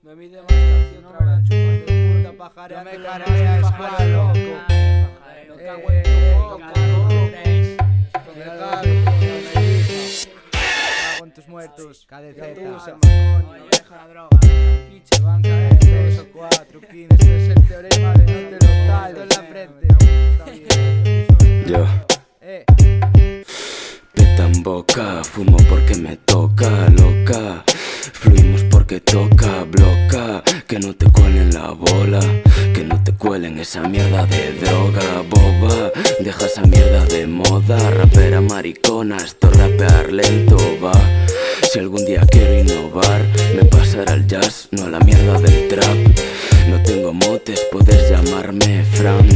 Me mide más que otra vez. Puta pajarera, me cargué a escuela, loco. Me cago en tu boca, me cago en tus muertos. KDZ, deja la droga. Fiche, van a caer 2 o 4 15. Este es el teorema de no te lo caldo en la frente. Yo Peta en boca, fumo porque me toca, loca. Fluimos porque toca, bloca. Que no te cuelen la bola, que no te cuelen esa mierda de droga, boba. Deja esa mierda de moda, rapera maricona, esto rapear lento va. Si algún día quiero innovar, me pasará al jazz, no a la mierda del trap. No tengo motes, puedes llamarme Fran.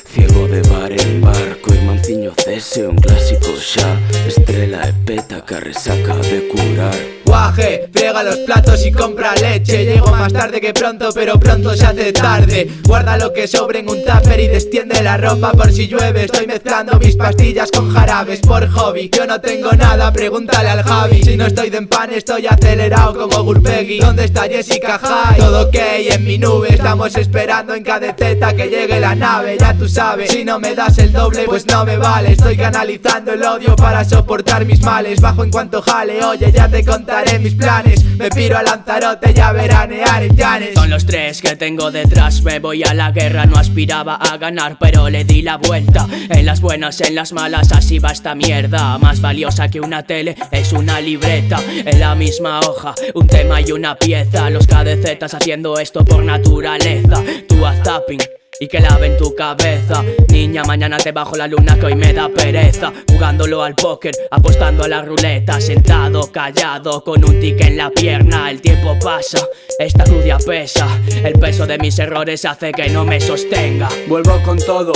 Ciego de bar en barco, Manciño cese, un clásico xa. Estrela e peta que resaca de curar. Guaje, friega los platos y compra leche. Llego más tarde que pronto, pero pronto se hace tarde. Guarda lo que sobre en un tupper y destiende la ropa por si llueve. Estoy mezclando mis pastillas con jarabes por hobby. Yo no tengo nada, pregúntale al Javi. Si no estoy de empane, estoy acelerado como Gurpegui. ¿Dónde está Jessica High? Todo ok en mi nube. Estamos esperando en KDZ que llegue la nave. Ya tú sabes, si no me das el doble, pues no me vale. Estoy canalizando el odio para soportar mis males. Bajo en cuanto jale, oye, ya te contaré mis planes. Me piro a Lanzarote y a veranear en Llanes. Son los 3 que tengo detrás. Me voy a la guerra, no aspiraba a ganar, pero le di la vuelta. En las buenas, en las malas, así va esta mierda. Más valiosa que una tele es una libreta. En la misma hoja, un tema y una pieza. Los KDZs haciendo esto por naturaleza. Tú haz zapping y que laven tu cabeza. Niña, mañana te bajo la luna que hoy me da pereza. Jugándolo al póker, apostando a la ruleta. Sentado, callado, con un tic en la pierna. El tiempo pasa, esta rudia pesa. El peso de mis errores hace que no me sostenga. Vuelvo con todo,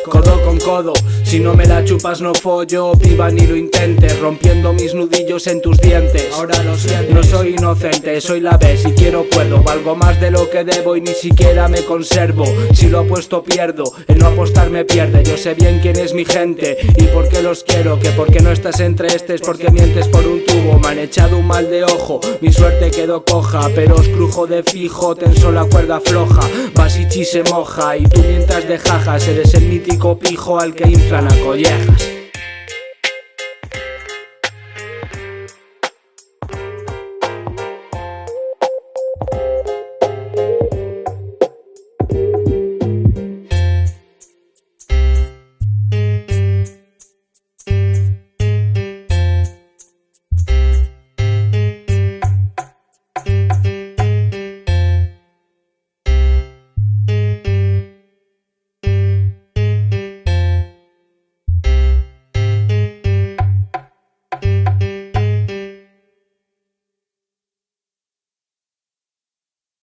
codo con codo. Si no me la chupas no follo, viva ni lo intentes. Rompiendo mis nudillos en tus dientes. Ahora lo siento, no soy inocente, soy la B, si quiero puedo. Valgo más de lo que debo y ni siquiera me conservo. Si lo apuesto pierdo, el no apostar me pierde. Yo sé bien quién es mi gente y por qué los quiero. Que porque no estás entre estos, porque mientes por un tubo. Me han echado un mal de ojo, mi suerte quedó coja. Pero os crujo de fijo, tenso la cuerda floja. Basichi se moja y tú mientras de jajas. Eres el mítico pijo al que inflan a collejas.